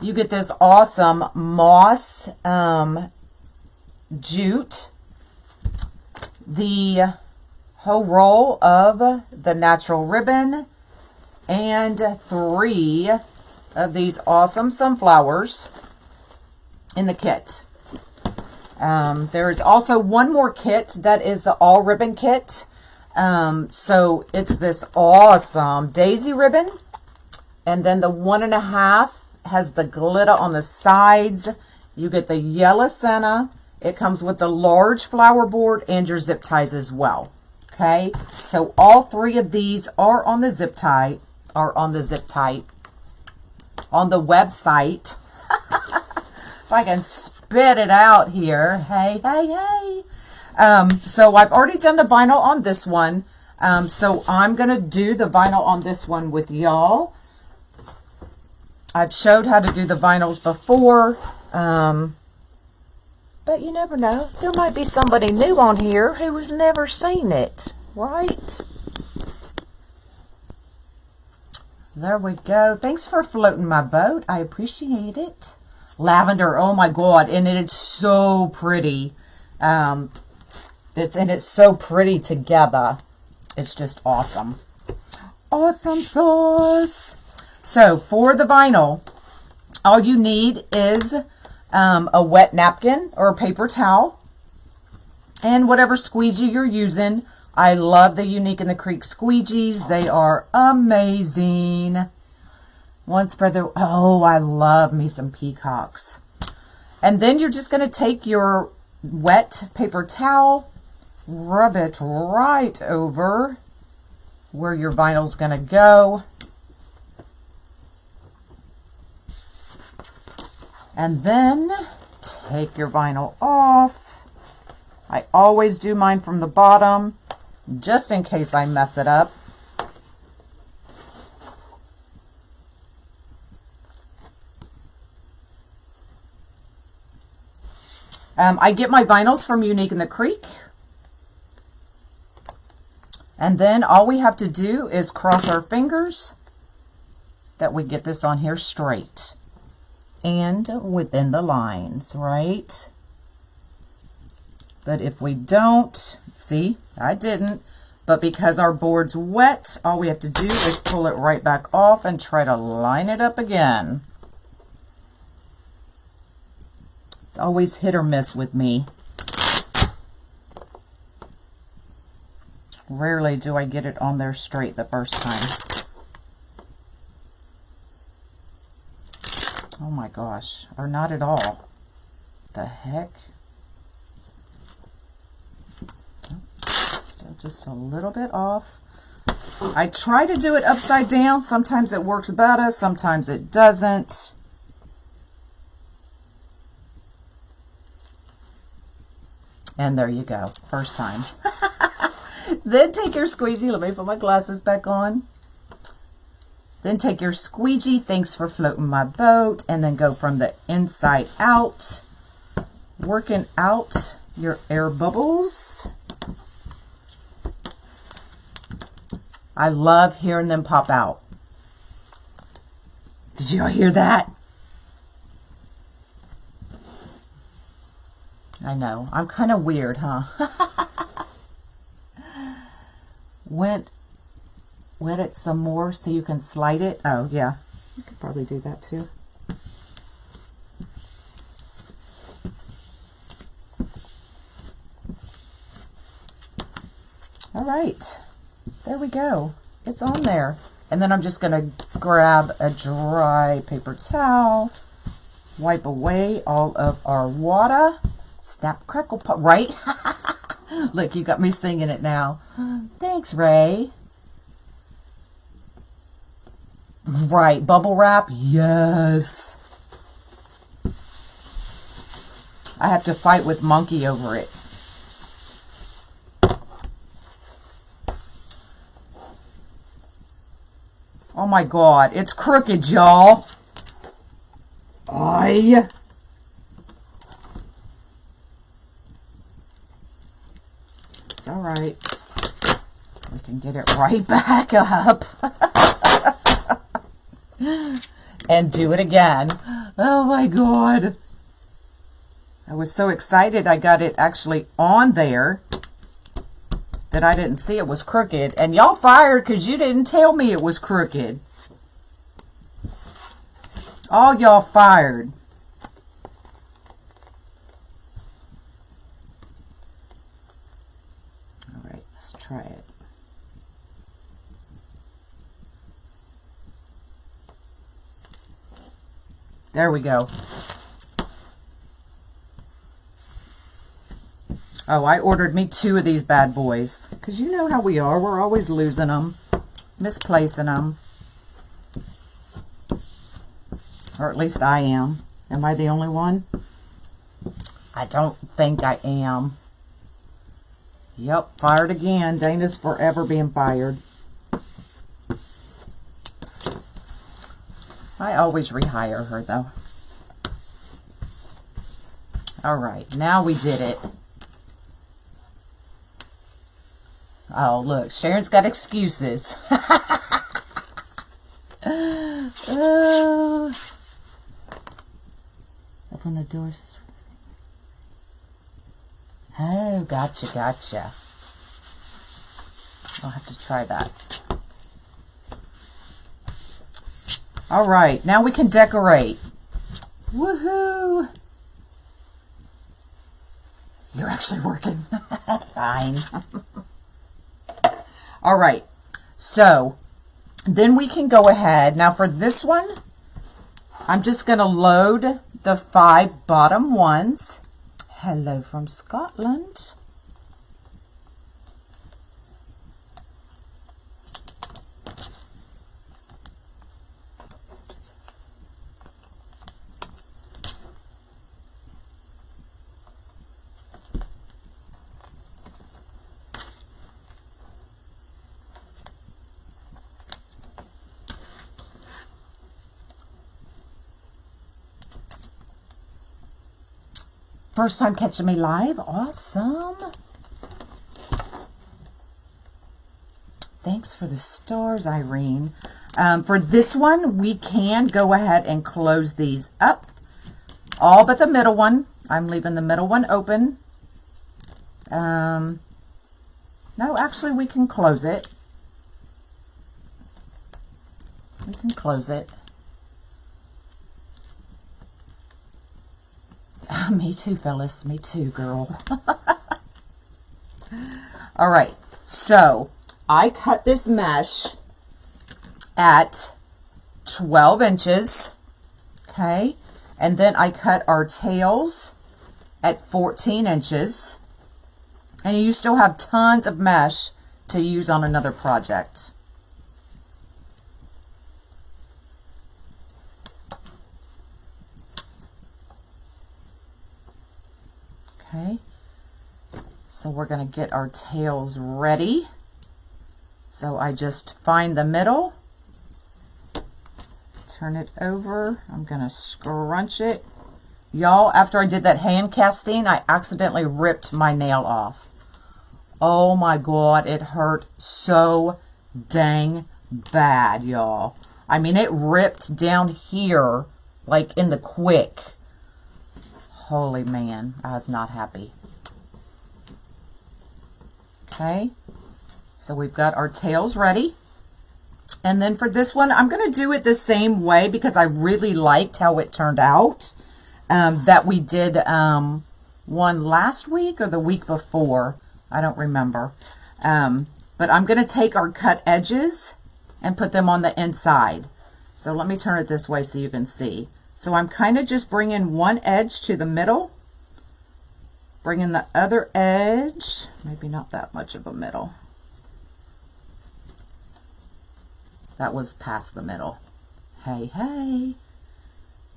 you get this awesome moss jute, the whole roll of the natural ribbon, and 3 of these awesome sunflowers in the kit. There is also one more kit that is the all ribbon kit. So it's this awesome daisy ribbon, and then the 1.5 has the glitter on the sides. You get the yellow senna. It comes with the large flower board and your zip ties as well. Okay, so all 3 of these are on the zip tie, on the website. If I can spit it out here. Hey. So I've already done the vinyl on this one. So I'm going to do the vinyl on this one with y'all. I've showed how to do the vinyls before. But you never know. There might be somebody new on here who has never seen it. Right? There we go. Thanks for floating my boat. I appreciate it. Lavender. Oh my God. And it's so pretty. It's so pretty together. It's just awesome. Awesome sauce. So for the vinyl, all you need is a wet napkin or a paper towel and whatever squeegee you're using. I love the Unique in the Creek squeegees. They are amazing. Once for the, oh, I love me some Peacocks. And then you're just going to take your wet paper towel, rub it right over where your vinyl's going to go. And then take your vinyl off. I always do mine from the bottom, just in case I mess it up. I get my vinyls from Unique in the Creek. And then all we have to do is cross our fingers that we get this on here straight and within the lines, right? But if we don't, see, I didn't, but because our board's wet, all we have to do is pull it right back off and try to line it up again. It's always hit or miss with me. Rarely do I get it on there straight the first time. Oh my gosh, or not at all. The heck? Still just a little bit off. I try to do it upside down. Sometimes it works better, sometimes it doesn't. And there you go, first time. Then take your squeegee. Let me put my glasses back on. Then take your squeegee. Thanks for floating my boat. And then go from the inside out, working out your air bubbles. I love hearing them pop out. Did you all hear that? I know. I'm kind of weird, huh? Wet it some more so you can slide it. Oh, yeah. You could probably do that too. All right. There we go. It's on there. And then I'm just going to grab a dry paper towel, wipe away all of our water. Snap, crackle, pop, right? Look, you got me singing it now. Thanks, Ray. Right, bubble wrap, yes. I have to fight with Monkey over it. Oh my God, it's crooked, y'all. Aye. It's all right. We can get it right back up. And do it again. Oh my God. I was so excited I got it actually on there that I didn't see it was crooked. And y'all fired because you didn't tell me it was crooked. All y'all fired. All right, let's try it. There we go. Oh, I ordered me 2 of these bad boys. Because you know how we are. We're always losing them. Misplacing them. Or at least I am. Am I the only one? I don't think I am. Yep, fired again. Dana's forever being fired. I always rehire her, though. All right, now we did it. Oh, look, Sharon's got excuses. Open the doors. Oh, gotcha, gotcha. I'll have to try that. All right, now we can decorate. Woohoo! You're actually working. Fine. All right, so then we can go ahead. Now for this one, I'm just going to load the 5 bottom ones. Hello from Scotland. First time catching me live. Awesome. Thanks for the stars, Irene. For this one, we can go ahead and close these up. All but the middle one. I'm leaving the middle one open. No, actually, we can close it. We can close it. Me too, Phyllis. Me too, girl. All right. So, I cut this mesh at 12 inches. Okay. And then I cut our tails at 14 inches. And you still have tons of mesh to use on another project. Okay, so we're going to get our tails ready. So I just find the middle, turn it over. I'm going to scrunch it. Y'all, after I did that hand casting, I accidentally ripped my nail off. Oh my God, it hurt so dang bad, y'all. I mean, it ripped down here, like in the quick. Holy man, I was not happy. Okay, so we've got our tails ready. And then for this one, I'm going to do it the same way because I really liked how it turned out. That we did one last week or the week before. I don't remember. But I'm going to take our cut edges and put them on the inside. So let me turn it this way so you can see. So I'm kind of just bringing one edge to the middle, bringing the other edge, maybe not that much of a middle. That was past the middle. Hey, hey.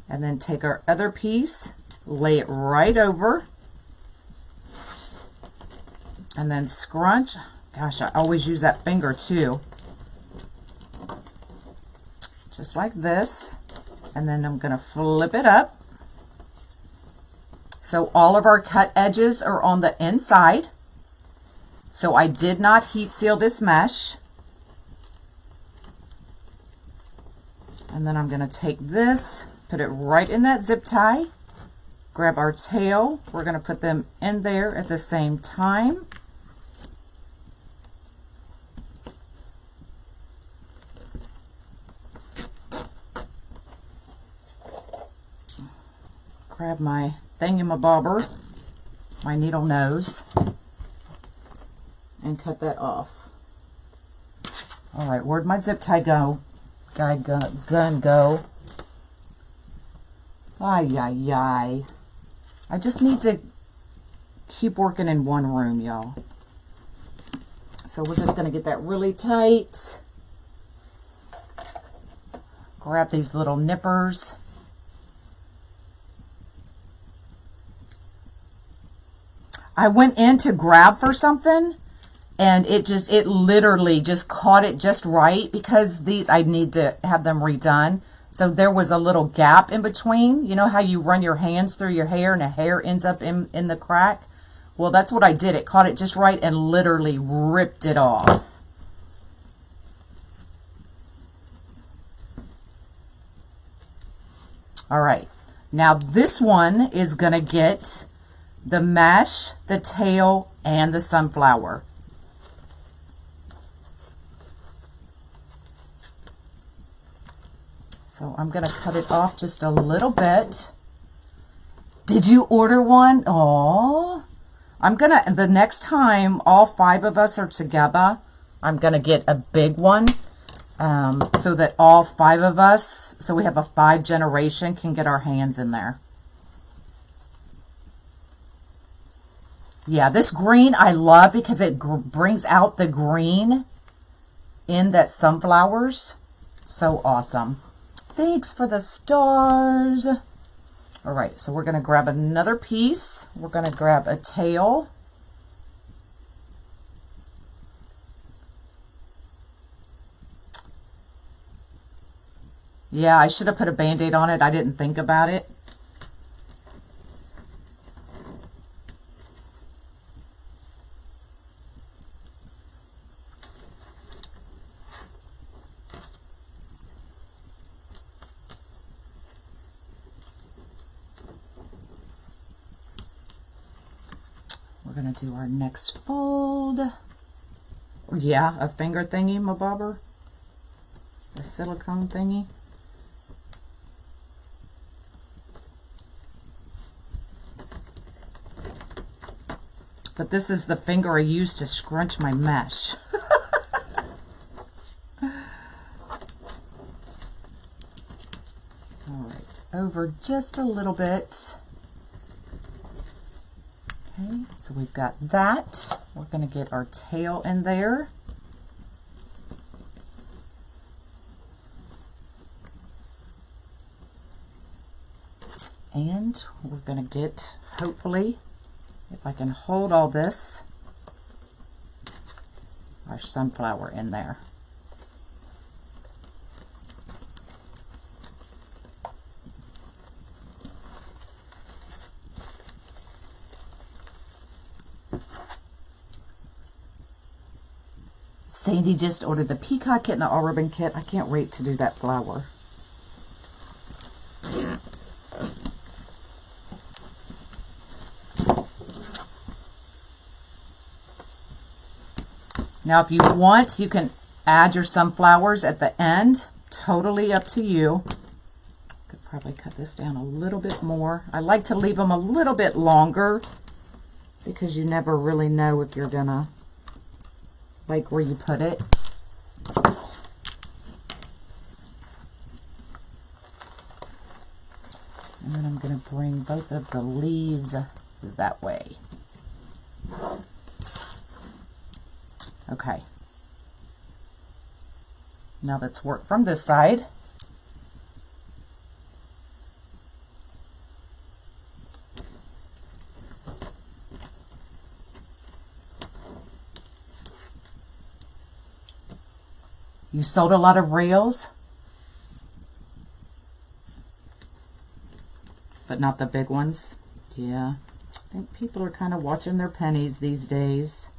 And then take our other piece, lay it right over, and then scrunch. Gosh, I always use that finger too. Just like this. And then I'm going to flip it up. So all of our cut edges are on the inside. So I did not heat seal this mesh. And then I'm going to take this, put it right in that zip tie. Grab our tail. We're going to put them in there at the same time. Grab my thingamabobber, my needle nose, and cut that off. All right, where'd my zip tie go? Gun go. Ay, ay, ay. I just need to keep working in one room, y'all. So we're just going to get that really tight. Grab these little nippers. I went in to grab for something, and it literally just caught it just right, because these, I need to have them redone. So there was a little gap in between. You know how you run your hands through your hair and the hair ends up in the crack? Well, that's what I did. It caught it just right and literally ripped it off. All right. Now this one is going to get the mesh, the tail, and the sunflower. So I'm going to cut it off just a little bit. Did you order one? Oh, the next time all 5 of us are together, I'm going to get a big one, so that all 5 of us, so we have a 5 generation, can get our hands in there. Yeah, this green I love because it brings out the green in that sunflowers. So awesome. Thanks for the stars. All right, so we're going to grab another piece. We're going to grab a tail. Yeah, I should have put a Band-Aid on it. I didn't think about it. We're going to do our next fold. Yeah, a finger thingy, my bobber. A silicone thingy. But this is the finger I use to scrunch my mesh. All right, over just a little bit. Okay, so we've got that. We're going to get our tail in there. And we're going to get, hopefully, if I can hold all this, our sunflower in there. Sandy just ordered the peacock kit and the all ribbon kit. I can't wait to do that flower. Now, if you want, you can add your sunflowers at the end. Totally up to you. Could probably cut this down a little bit more. I like to leave them a little bit longer because you never really know if you're gonna like where you put it. And then I'm going to bring both of the leaves that way. Okay. Now let's work from this side. You sold a lot of reels, but not the big ones. Yeah, I think people are kind of watching their pennies these days.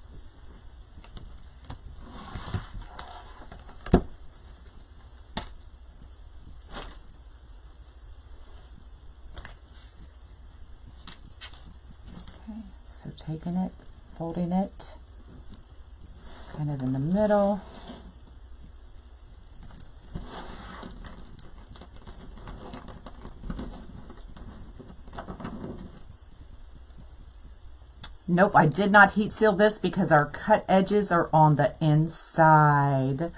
So taking it, folding it, kind of in the middle. Nope, I did not heat seal this because our cut edges are on the inside.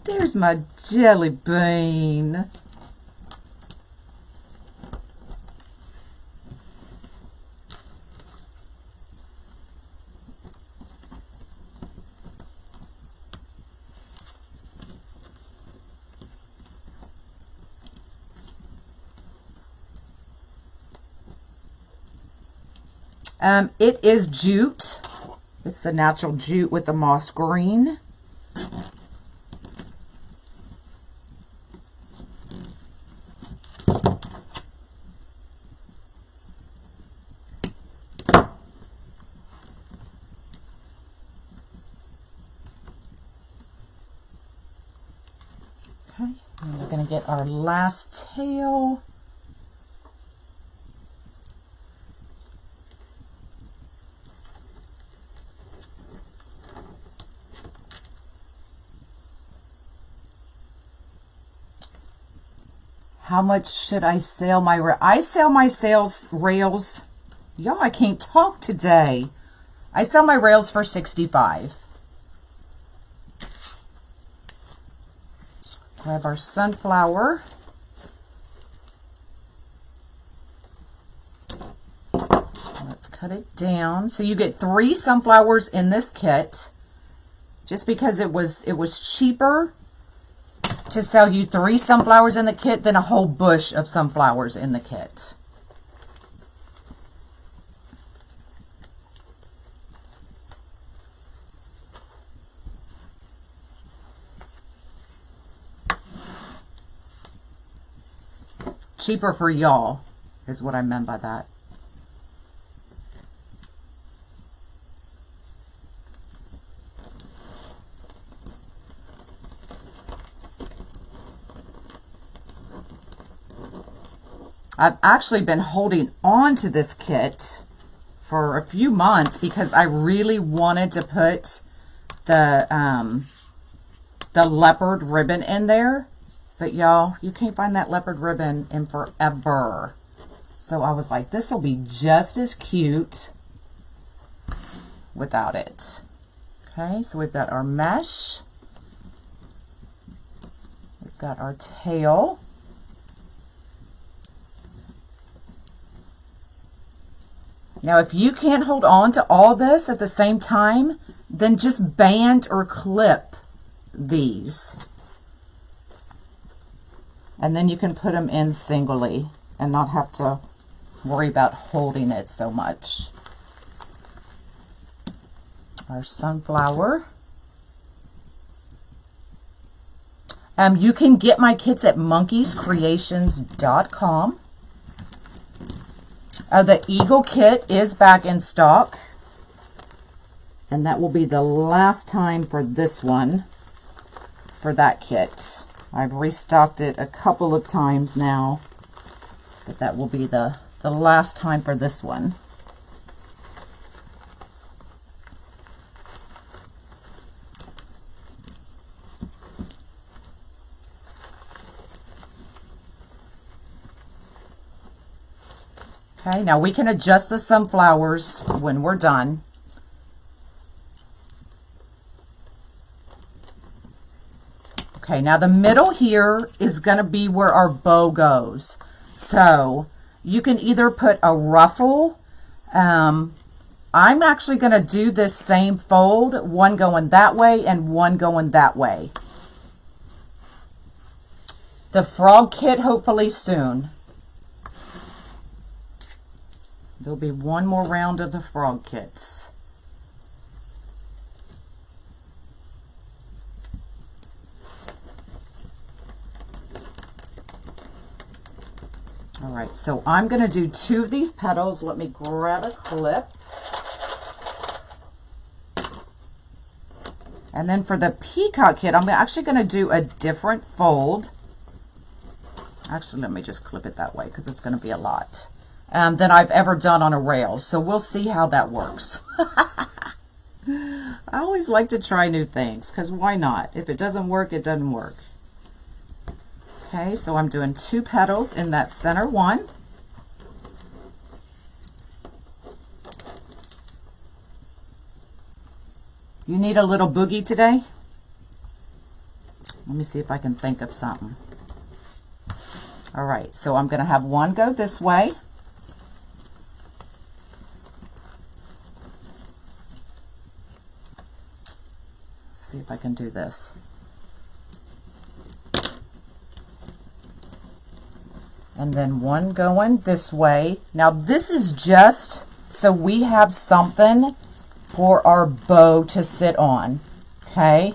There's my jelly bean. It is jute. It's the natural jute with the moss green. Okay, and we're going to get our last tail. How much should I sell my rails? I sell my rails. Y'all, I can't talk today. I sell my rails for $65. Grab our sunflower. Let's cut it down. So you get 3 sunflowers in this kit. Just because it was cheaper to sell you 3 sunflowers in the kit than a whole bush of sunflowers in the kit. Cheaper for y'all is what I meant by that. I've actually been holding on to this kit for a few months because I really wanted to put the leopard ribbon in there. But y'all, you can't find that leopard ribbon in forever. So I was like, this will be just as cute without it. Okay, so we've got our mesh. We've got our tail. Now, if you can't hold on to all this at the same time, then just band or clip these. And then you can put them in singly and not have to worry about holding it so much. Our sunflower. You can get my kits at monkeyscreations.com. The Eagle kit is back in stock. And that will be the last time for this one, for that kit. I've restocked it a couple of times now, but that will be the last time for this one. Okay, now we can adjust the sunflowers when we're done. Okay, now the middle here is going to be where our bow goes. So you can either put a ruffle. I'm actually going to do this same fold, one going that way and one going that way. The frog kit hopefully soon. There'll be one more round of the frog kits. All right, so I'm going to do 2 of these petals. Let me grab a clip. And then for the peacock kit, I'm actually going to do a different fold. Actually, let me just clip it that way because it's going to be a lot. than I've ever done on a rail. So we'll see how that works. I always like to try new things, because why not? If it doesn't work, it doesn't work. Okay, so I'm doing 2 petals in that center one. You need a little boogie today? Let me see if I can think of something. All right, so I'm going to have one go this way. See if I can do this. And then one going this way. Now this is just so we have something for our bow to sit on, okay?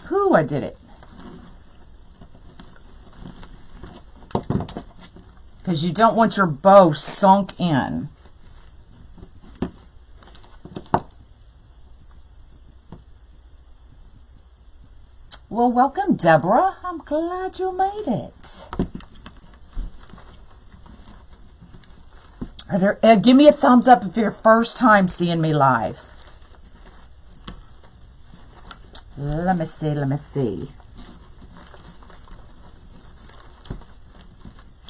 Whew, I did it. Because you don't want your bow sunk in. Well, welcome, Deborah. I'm glad you made it. Are there? Give me a thumbs up if you're first time seeing me live. Let me see. Let me see.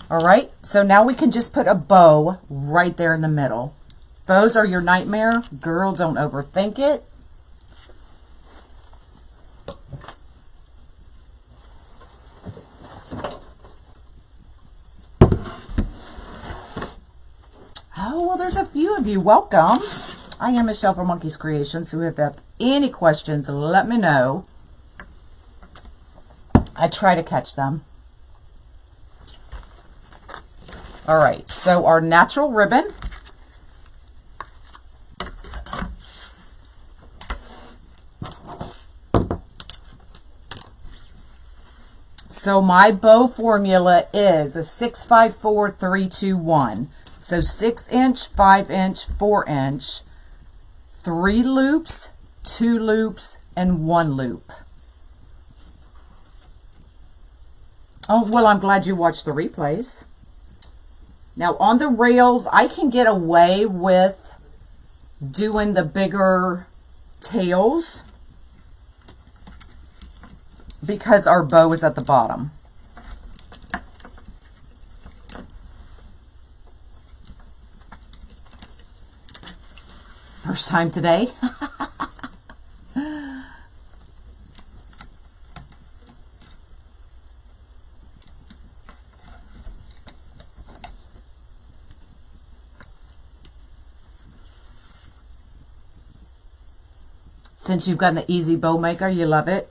All right, so now we can just put a bow right there in the middle. Bows are your nightmare. Girl, don't overthink it. Oh, well, there's a few of you. Welcome. I am Michelle from Monkey's Creations. So if you have any questions, let me know. I try to catch them. All right, so our natural ribbon. So my bow formula is a 6-5-4-3-2-1. So 6-inch, 5-inch, 4-inch, 3 loops, 2 loops, and 1 loop. Oh, well, I'm glad you watched the replays. Now on the rails, I can get away with doing the bigger tails because our bow is at the bottom. First time today. Since you've got the easy bow maker, you love it.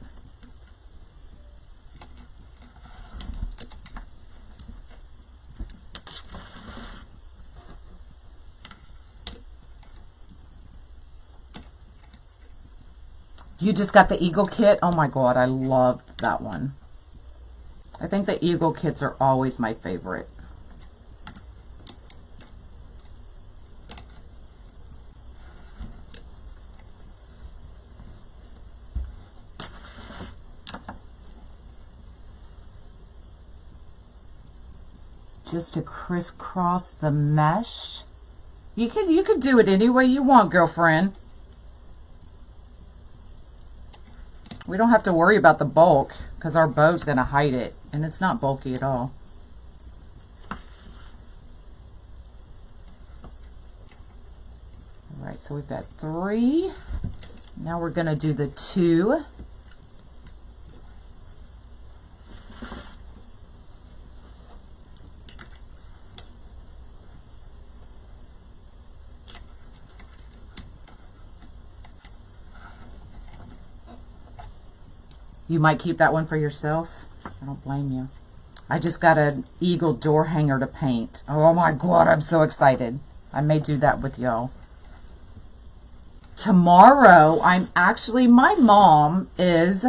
You just got the Eagle kit. Oh my God, I loved that one. I think the Eagle kits are always my favorite. Just to crisscross the mesh. You could do it any way you want, girlfriend. We don't have to worry about the bulk because our bow's going to hide it, and it's not bulky at all. All right, so we've got 3. Now we're going to do the 2. You might keep that one for yourself. I don't blame you. I just got an eagle door hanger to paint. Oh my God, I'm so excited. I may do that with y'all. Tomorrow, my mom is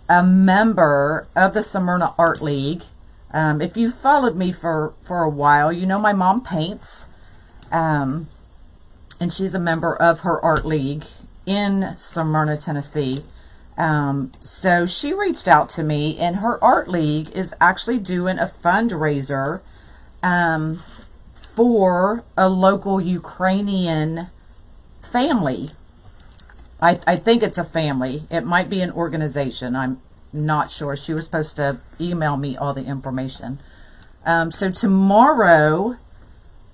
a member of the Smyrna Art League. If you followed me for a while, you know my mom paints. And she's a member of her art league in Smyrna, Tennessee. So she reached out to me, and her art league is actually doing a fundraiser for a local Ukrainian family. I think it's a family. It might be an organization. I'm not sure. She was supposed to email me all the information. So tomorrow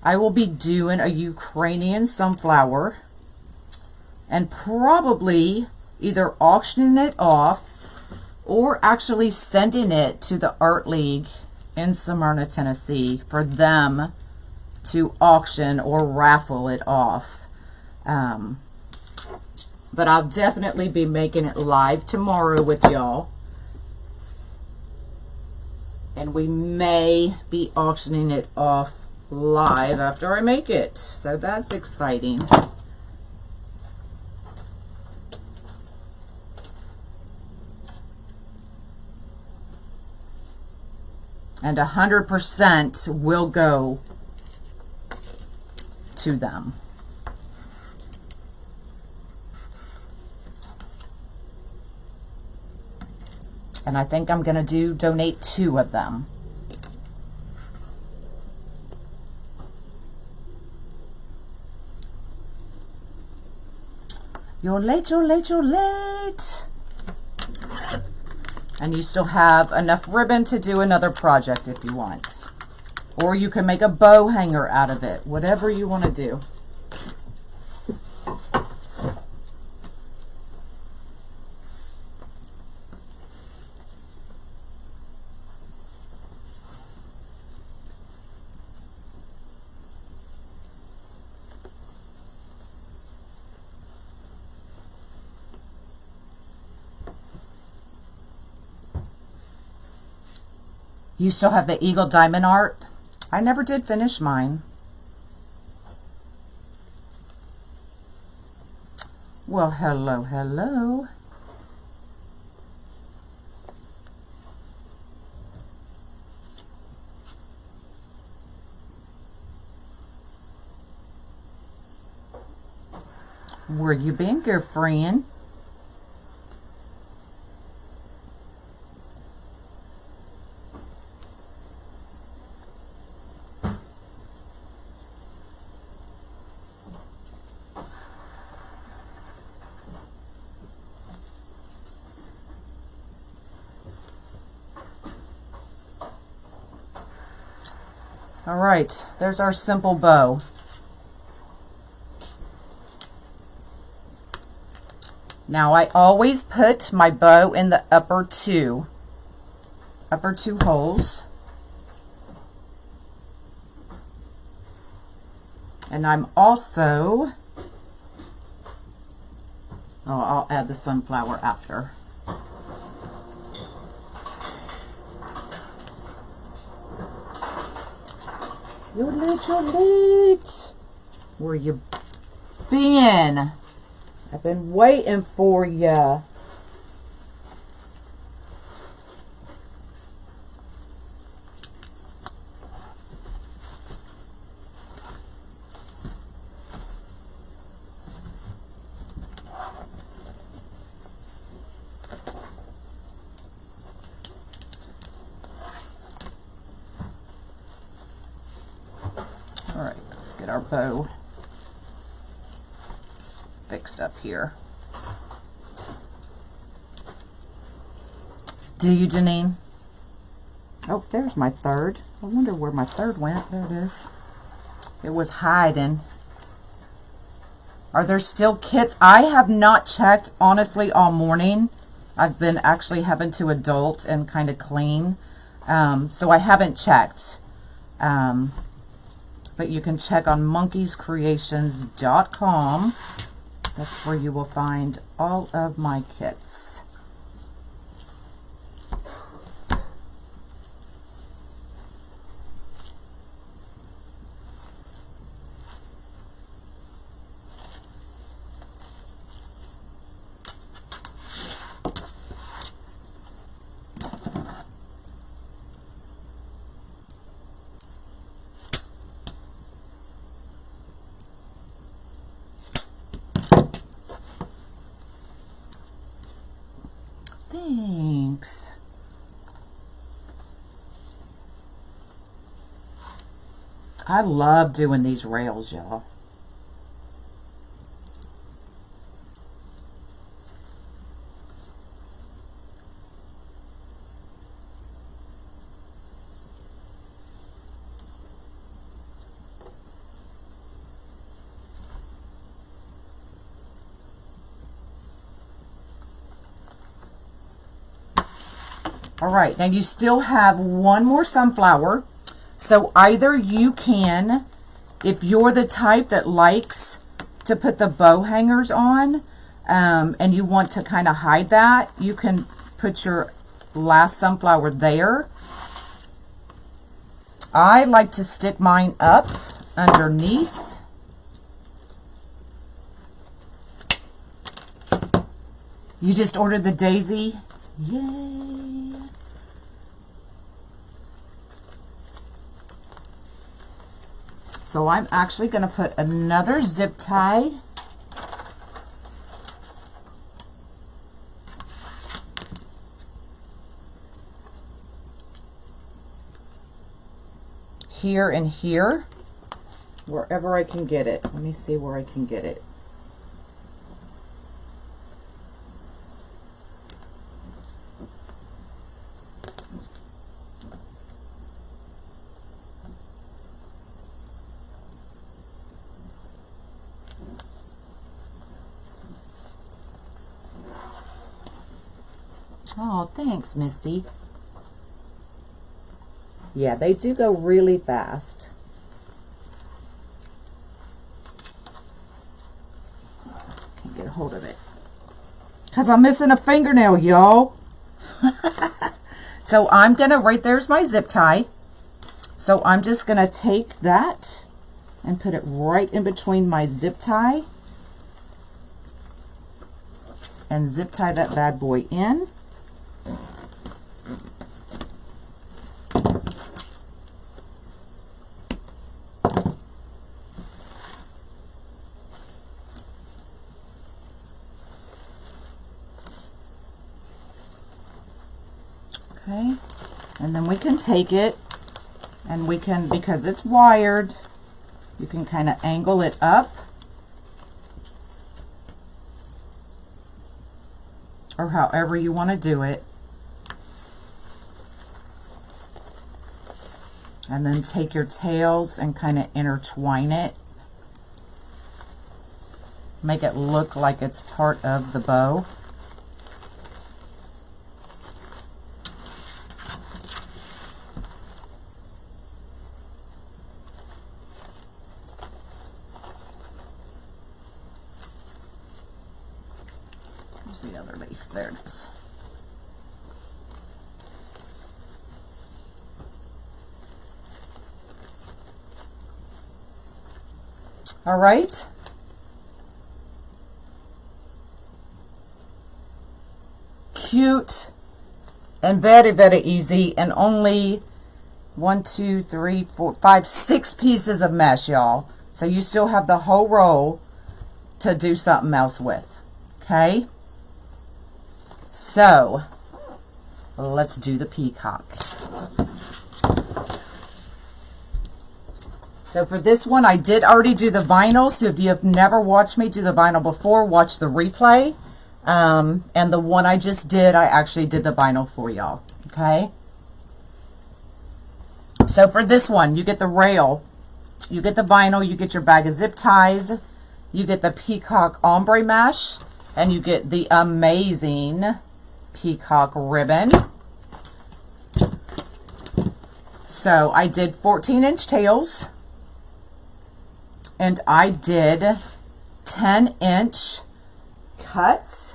I will be doing a Ukrainian sunflower and probably either auctioning it off or actually sending it to the Art League in Smyrna, Tennessee for them to auction or raffle it off. But I'll definitely be making it live tomorrow with y'all. And we may be auctioning it off live after I make it. So that's exciting. And 100% will go to them. And I think I'm going to donate 2 of them. You're late, you're late, you're late. And you still have enough ribbon to do another project if you want. Or you can make a bow hanger out of it. Whatever you want to do. You still have the eagle diamond art? I never did finish mine. Well, hello, hello. Where you been, girlfriend? All right, there's our simple bow. Now I always put my bow in the upper two holes. And I'm also, I'll add the sunflower after. You're late, you're late. Where you been? I've been waiting for ya. All right, let's get our bow fixed up here. Do you, Janine? Oh, there's my third. I wonder where my third went. There it is. It was hiding. Are there still kits? I have not checked, honestly, all morning. I've been actually having to adult and kind of clean. So I haven't checked. But you can check on monkeyscreations.com. That's where you will find all of my kits. Thanks. I love doing these rails, y'all. All right, now you still have one more sunflower. So either you can, if you're the type that likes to put the bow hangers on, and you want to kind of hide that, you can put your last sunflower there. I like to stick mine up underneath. You just ordered the daisy. Yay! So I'm actually going to put another zip tie here and here, wherever I can get it. Let me see where I can get it. Oh, thanks, Misty. Yeah, they do go really fast. Can't get a hold of it. Because I'm missing a fingernail, y'all. So I'm going to, right there's my zip tie. So I'm just going to take that and put it right in between my zip tie. And zip tie that bad boy in. Okay, and then we can take it and we can, because it's wired, you can kind of angle it up or however you want to do it. And then take your tails and kind of intertwine it. Make it look like it's part of the bow. Where's the other leaf? There it is. All right. Cute and very, very easy, and only 1, 2, 3, 4, 5, 6 pieces of mesh, y'all. So you still have the whole roll to do something else with. Okay. So let's do the peacock. So for this one, I did already do the vinyl. So if you have never watched me do the vinyl before, watch the replay. And the one I just did, I actually did the vinyl for y'all. Okay. So for this one, you get the rail, you get the vinyl, you get your bag of zip ties, you get the peacock ombre mesh, and you get the amazing peacock ribbon. So I did 14-inch tails. And I did 10-inch cuts,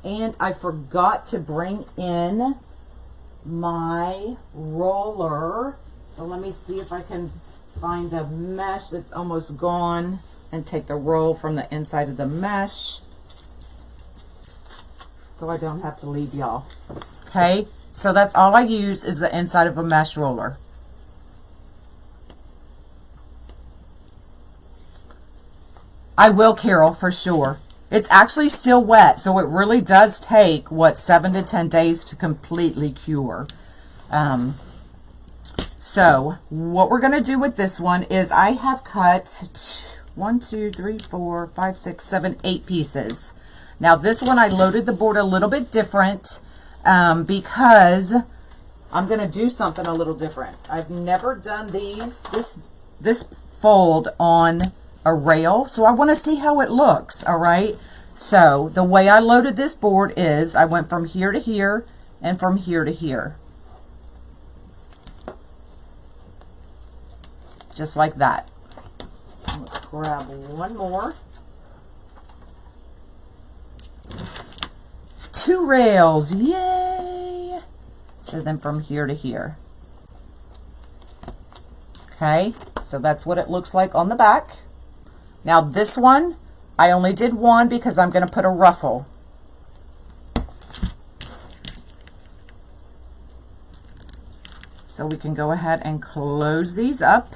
and I forgot to bring in my roller. So let me see if I can find the mesh that's almost gone and take the roll from the inside of the mesh so I don't have to leave y'all. Okay, so that's all I use is the inside of a mesh roller. I will, Carol, for sure. It's actually still wet, so it really does take, what, 7 to 10 days to completely cure. So what we're going to do with this one is I have cut 1, 2, 3, 4, 5, 6, 7, 8 pieces. Now this one I loaded the board a little bit different because I'm going to do something a little different. I've never done this fold on a rail, so I want to see how it looks. All right, so the way I loaded this board is I went from here to here and from here to here, just like that. Let's grab one more. 2 rails, yay! So then from here to here. Okay, so that's what it looks like on the back. Now this one, I only did one because I'm going to put a ruffle. So we can go ahead and close these up.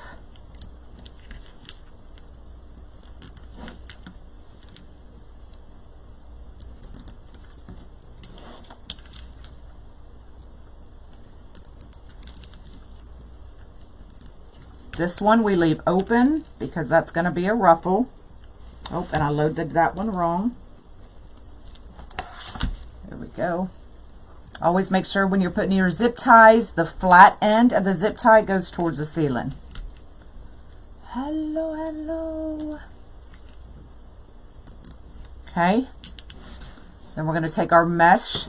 This one we leave open because that's going to be a ruffle. Oh, and I loaded that one wrong. There we go. Always make sure when you're putting your zip ties, the flat end of the zip tie goes towards the ceiling. Hello, hello. Okay. Then we're going to take our mesh.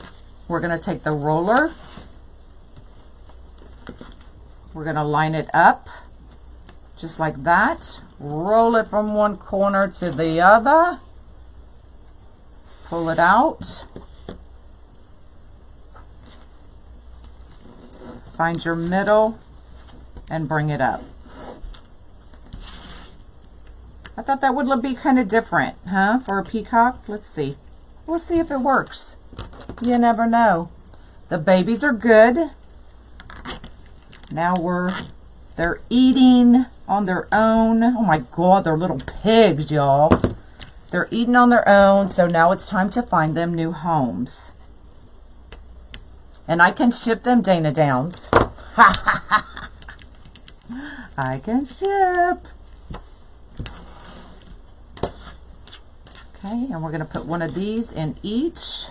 We're going to take the roller. We're going to line it up. Just like that. Roll it from one corner to the other. Pull it out. Find your middle and bring it up. I thought that would be kind of different, huh? For a peacock. Let's see. We'll see if it works. You never know. The babies are good. Now they're eating on their own. Oh my God, they're little pigs, y'all. They're eating on their own, so now it's time to find them new homes. And I can ship them Dana Downs. I can ship. Okay, and we're going to put one of these in each.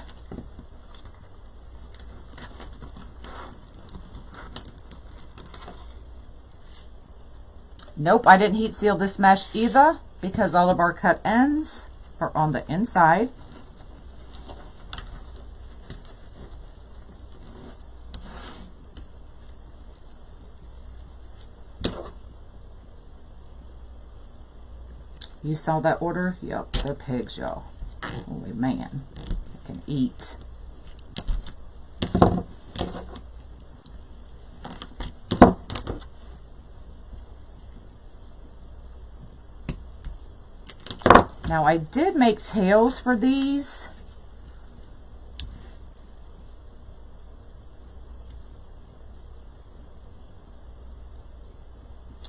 Nope, I didn't heat seal this mesh either because all of our cut ends are on the inside. You saw that order? Yep, they're pigs, y'all. Holy man, they can eat. Now I did make tails for these.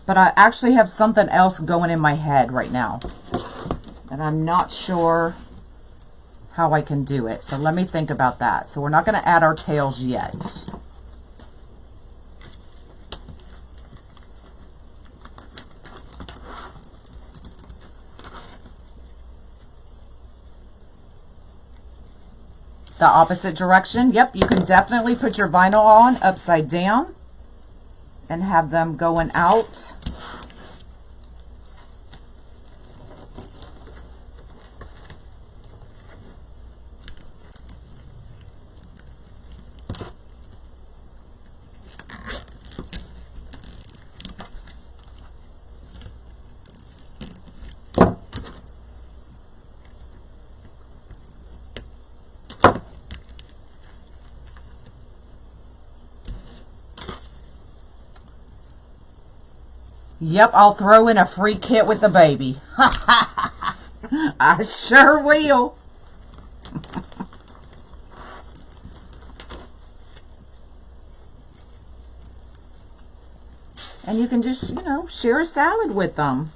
But I actually have something else going in my head right now. And I'm not sure how I can do it. So let me think about that. So we're not going to add our tails yet. The opposite direction. Yep, you can definitely put your vinyl on upside down and have them going out. Yep, I'll throw in a free kit with the baby. I sure will. And you can just, you know, share a salad with them.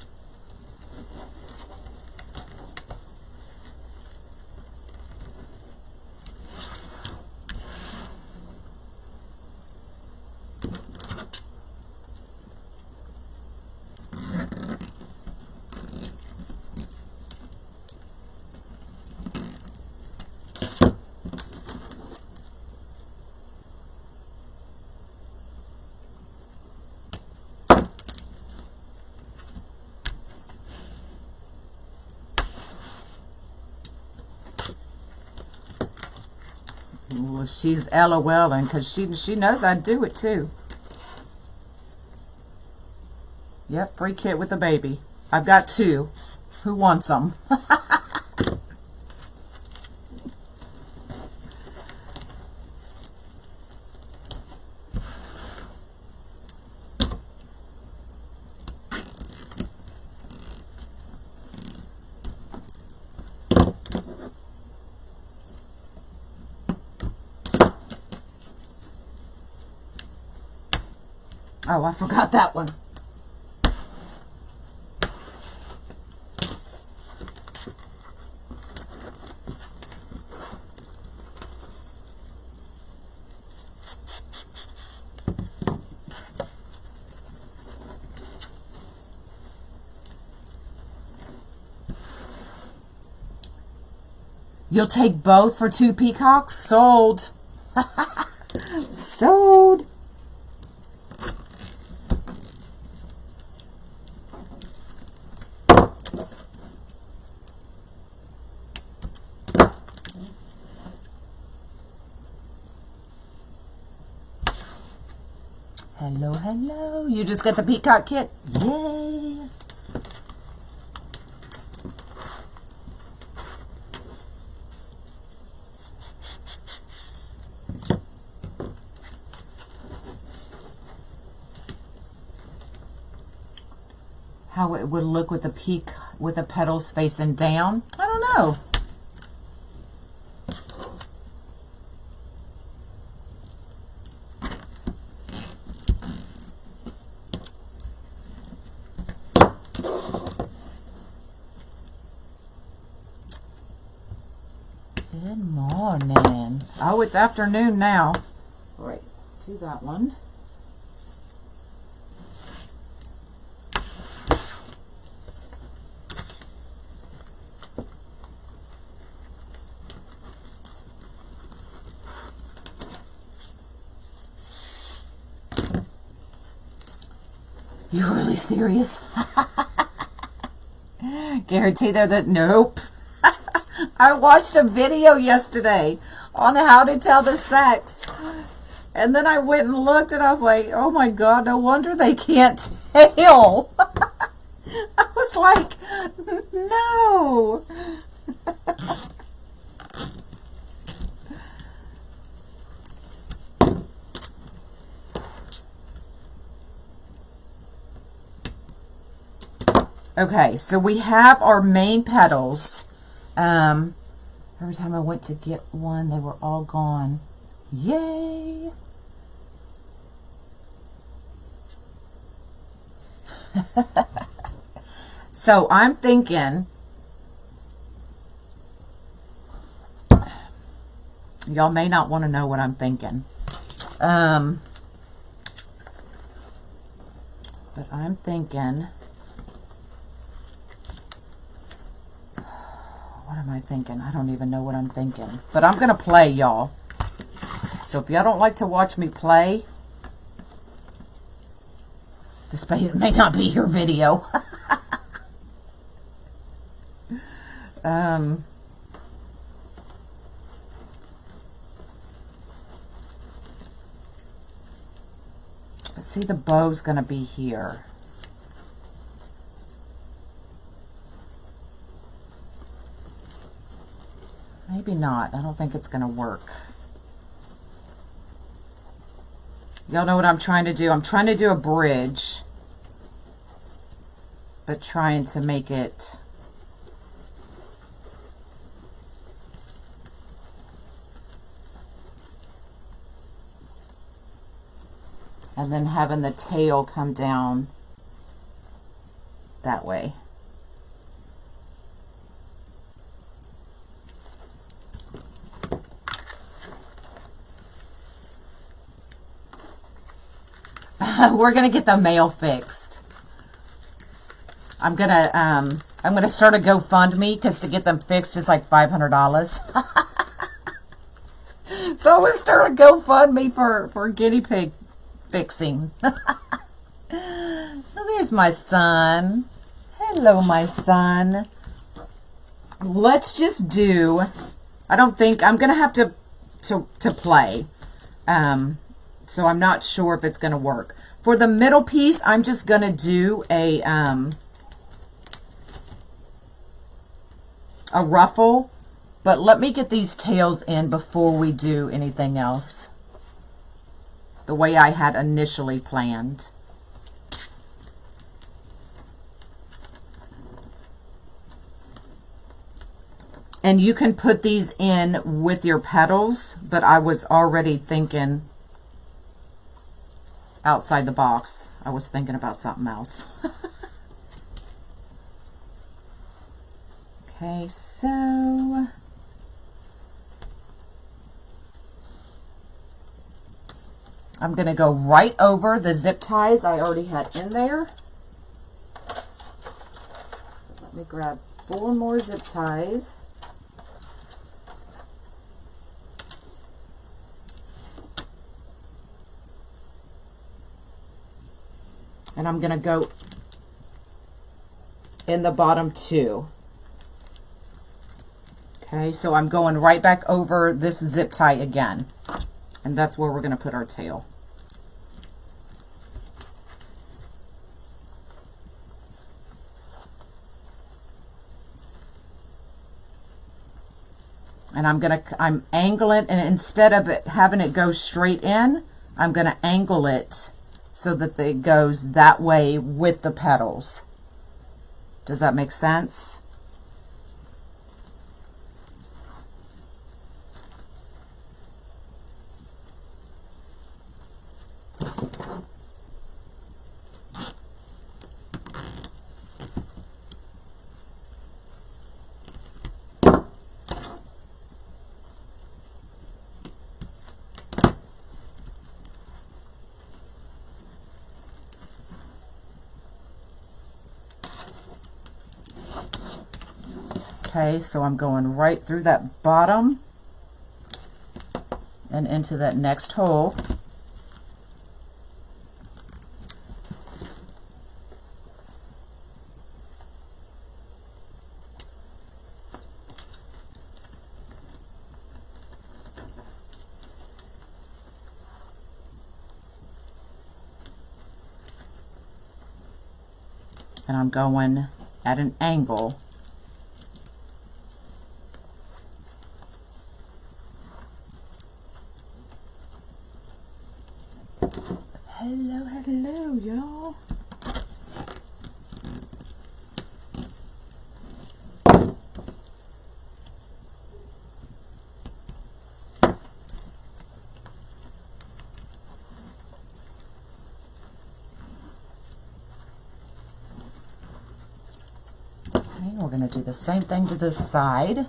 Oh, she's LOLing because she knows I'd do it too. Yep, free kit with a baby. I've got 2. Who wants them? Oh, I forgot that one. You'll take both for 2 peacocks? Sold. Sold. Hello, hello. You just got the peacock kit? Yay. How it would look with the petals facing down? I don't know. Good morning. Oh, it's afternoon now. All right, let's do that one. You really serious? Guarantee they're the... Nope. I watched a video yesterday on how to tell the sex. And then I went and looked and I was like, oh my God, no wonder they can't tell. I was like, no. Okay, so we have our main petals. Every time I went to get one, they were all gone. Yay! So I'm thinking, y'all may not want to know what I'm thinking. But I'm thinking, what am I thinking? I don't even know what I'm thinking. But I'm going to play, y'all. So if y'all don't like to watch me play, this may not be your video. Let's see, the bow's going to be here. Maybe not. I don't think it's going to work. Y'all know what I'm trying to do? I'm trying to do a bridge, but trying to make it and then having the tail come down that way. We're gonna get the mail fixed. I'm gonna start a GoFundMe because to get them fixed is like $500. So I'm gonna start a GoFundMe for guinea pig fixing. Oh, there's my son. Hello, my son. Let's just do. I don't think I'm gonna have to to play. So I'm not sure if it's going to work. For the middle piece, I'm just going to do a ruffle. But let me get these tails in before we do anything else, the way I had initially planned. And you can put these in with your petals, but I was already thinking outside the box. I was thinking about something else. Okay, so I'm going to go right over the zip ties I already had in there. So let me grab 4 more zip ties. And I'm going to go in the bottom 2. Okay, so I'm going right back over this zip tie again. And that's where we're going to put our tail. And I'm angling, and instead of having it go straight in, I'm going to angle it so that it goes that way with the petals. Does that make sense? Okay, so I'm going right through that bottom and into that next hole. And I'm going at an angle. Hello, hello, y'all. Okay, we're going to do the same thing to this side.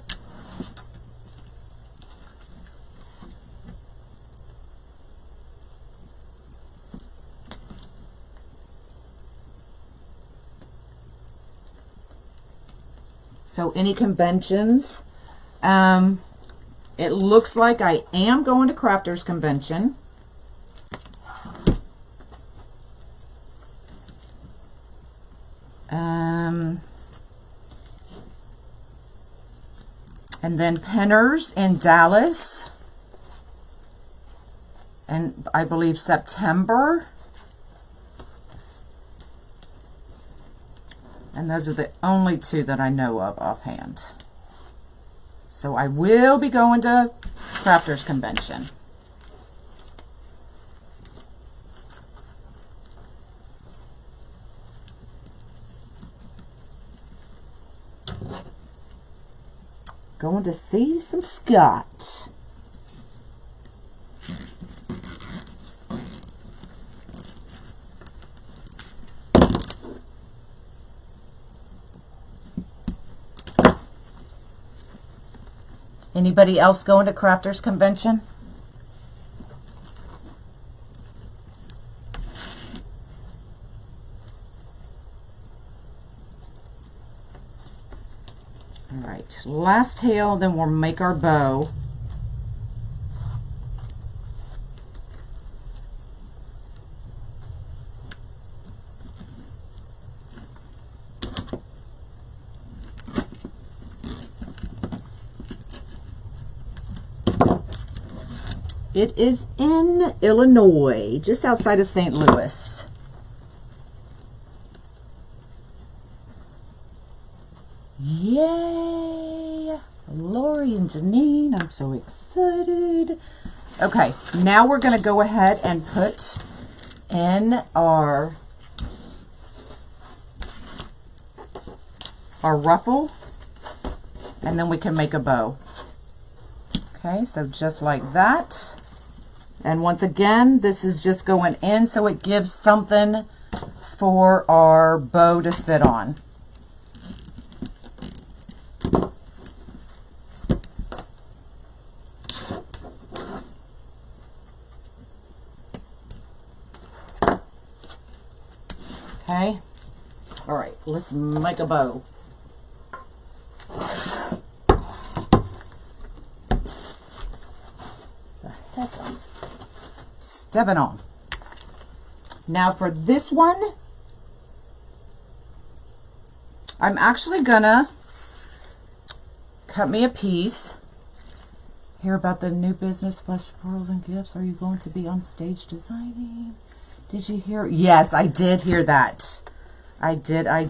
So any conventions, it looks like I am going to Crafters Convention. And then Penners in Dallas, and I believe September. And those are the only 2 that I know of offhand. So I will be going to Crafters Convention. Going to see some Scott. Anybody else going to Crafters Convention? All right, last tail, then we'll make our bow. It is in Illinois, just outside of St. Louis. Yay! Lori and Janine, I'm so excited. Okay, now we're going to go ahead and put in our ruffle, and then we can make a bow. Okay, so just like that. And once again, this is just going in so it gives something for our bow to sit on. Okay, all right, let's make a bow. The heck I'm stepping on. Now for this one, I'm actually gonna cut me a piece. Hear about the new business, Flesh, Pearls, and Gifts. Are you going to be on stage designing? Did you hear? Yes, I did hear that. I did. I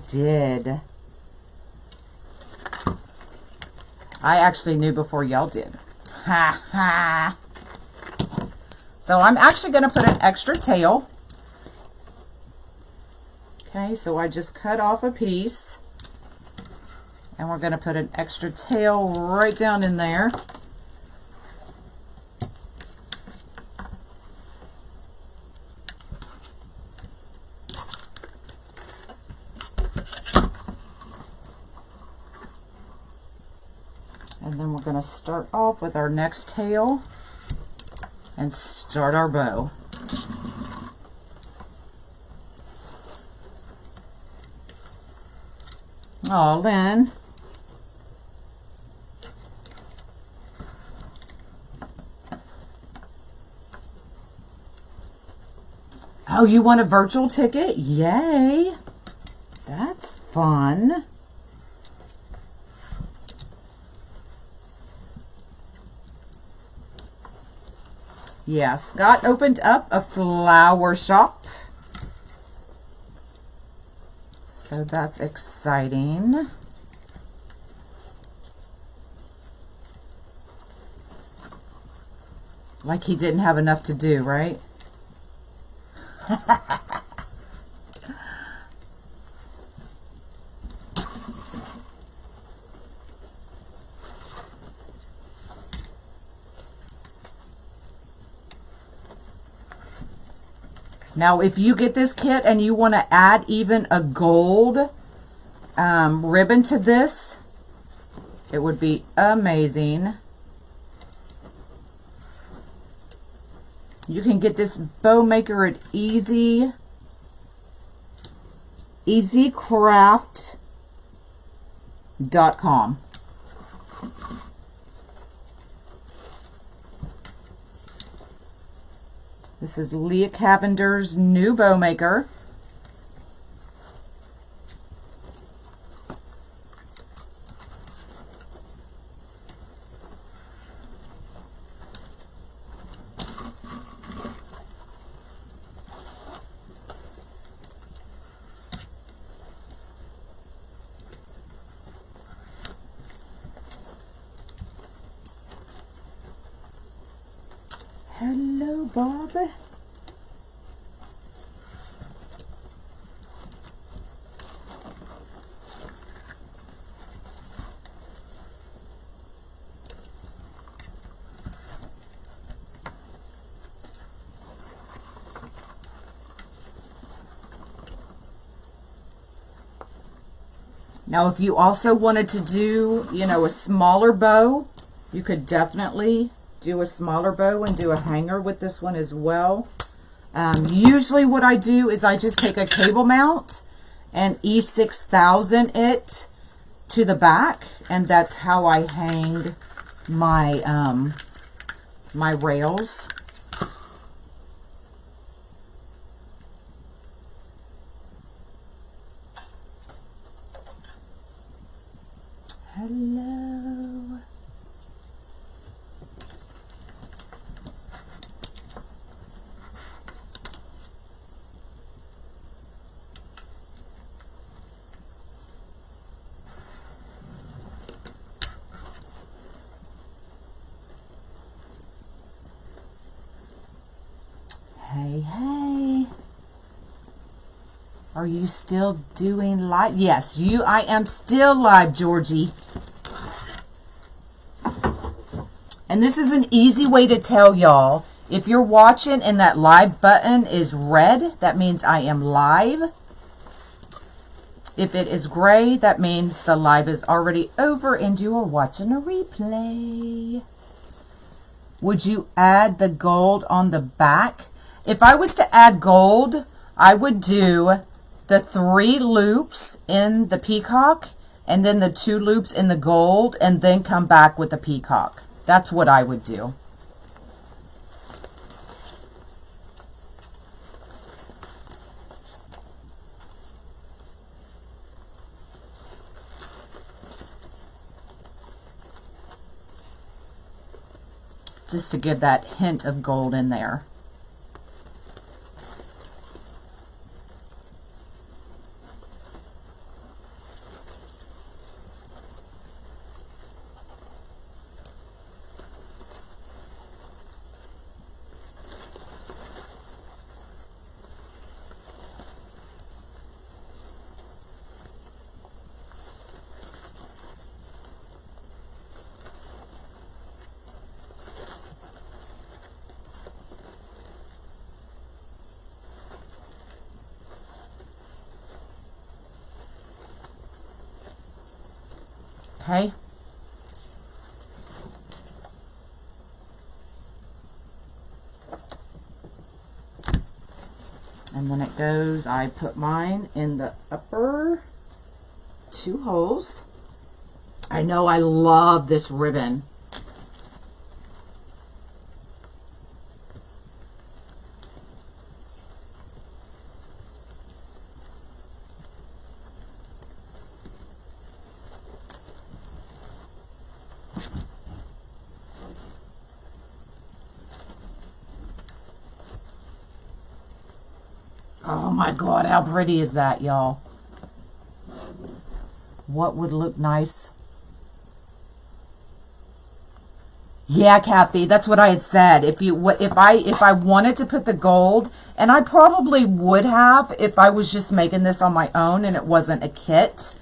actually knew before y'all did. Ha ha. So I'm actually going to put an extra tail. Okay, so I just cut off a piece. And we're going to put an extra tail right down in there. And then we're going to start off with our next tail and start our bow. Oh, Lynn. Oh, you want a virtual ticket? Yay. That's fun. Yeah, Scott opened up a flower shop. So that's exciting. Like he didn't have enough to do, right? Now, if you get this kit and you want to add even a gold ribbon to this, it would be amazing. You can get this bow maker at easycraft.com. This is Leah Cavender's new bow maker. Hello, Bob. Now, if you also wanted to do, you know, a smaller bow, you could definitely do a smaller bow and do a hanger with this one as well. Usually what I do is I just take a cable mount and E6000 it to the back, and that's how I hang my my rails. Hello. Hey, hey. Are you still doing live? Yes, I am still live, Georgie. And this is an easy way to tell y'all. If you're watching and that live button is red, that means I am live. If it is gray, that means the live is already over and you are watching a replay. Would you add the gold on the back? If I was to add gold, I would do the 3 loops in the peacock and then the 2 loops in the gold and then come back with the peacock. That's what I would do. Just to give that hint of gold in there. Okay. And then it goes, I put mine in the upper 2 holes. I know I love this ribbon. Oh my God, how pretty is that, y'all? What would look nice? Yeah, Kathy, that's what I had said. If I wanted to put the gold, and I probably would have if I was just making this on my own and it wasn't a kit.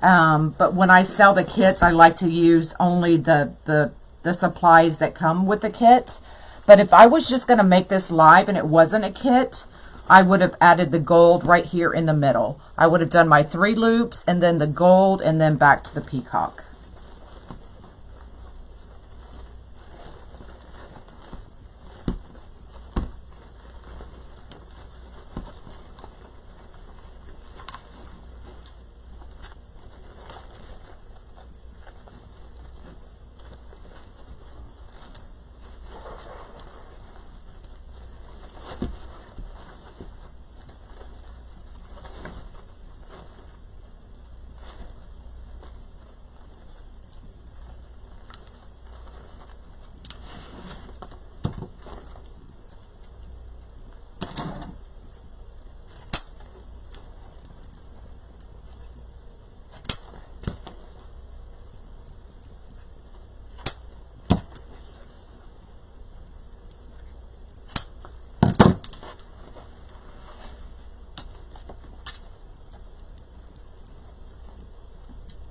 But when I sell the kits, I like to use only the supplies that come with the kit. But if I was just going to make this live and it wasn't a kit, I would have added the gold right here in the middle. I would have done my 3 loops and then the gold and then back to the peacock.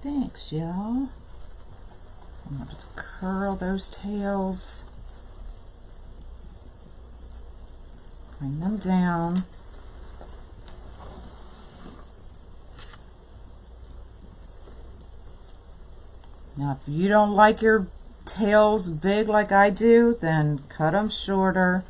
Thanks, y'all. I'm going to just curl those tails. Bring them down. Now, if you don't like your tails big like I do, then cut them shorter.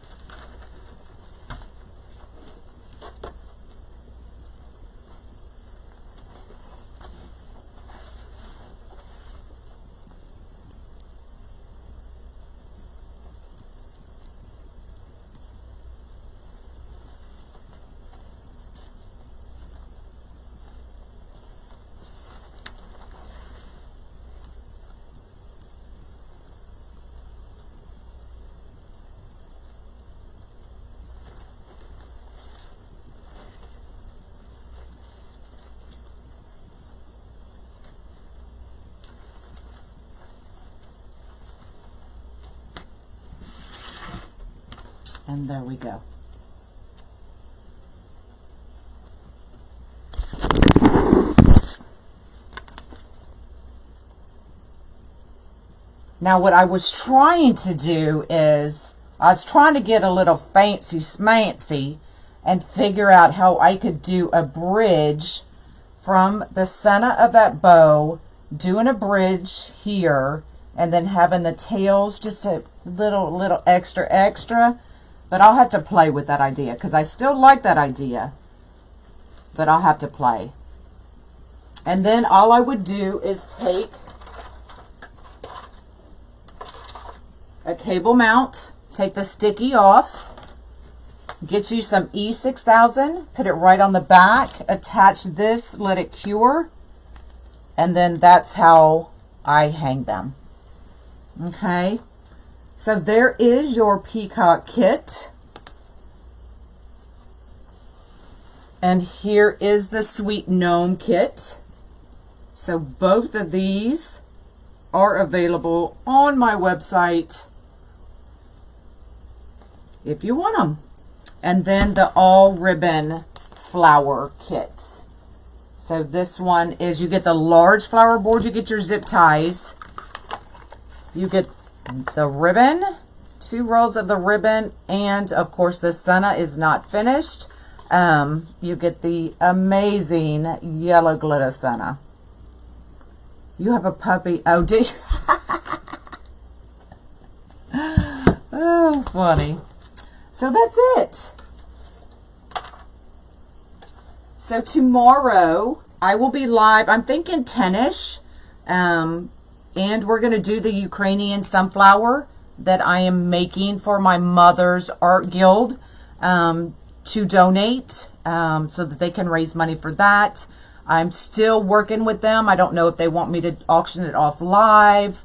And there we go. Now what I was trying to do is, I was trying to get a little fancy smancy and figure out how I could do a bridge from the center of that bow, doing a bridge here, and then having the tails just a little extra. But I'll have to play with that idea because I still like that idea. But I'll have to play. And then all I would do is take a cable mount, take the sticky off, get you some E6000, put it right on the back, attach this, let it cure, and then that's how I hang them. Okay, so there is your peacock kit. And here is the sweet gnome kit. So both of these are available on my website if you want them. And then the all ribbon flower kit. So this one is, you get the large flower board, you get your zip ties, you get the ribbon, 2 rolls of the ribbon, and of course the Senna is not finished. You get the amazing yellow glitter Senna. You have a puppy. Oh, do you? Oh, funny. So that's it. So tomorrow I will be live. I'm thinking 10ish. And we're going to do the Ukrainian sunflower that I am making for my mother's art guild to donate so that they can raise money for that. I'm still working with them. I don't know if they want me to auction it off live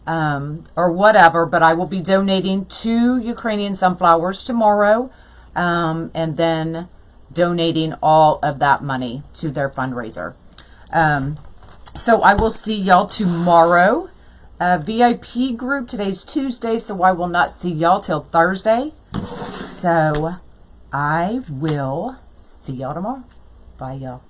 or whatever, but I will be donating 2 Ukrainian sunflowers tomorrow and then donating all of that money to their fundraiser. So I will see y'all tomorrow. VIP group, today's Tuesday, so I will not see y'all till Thursday. So I will see y'all tomorrow. Bye, y'all.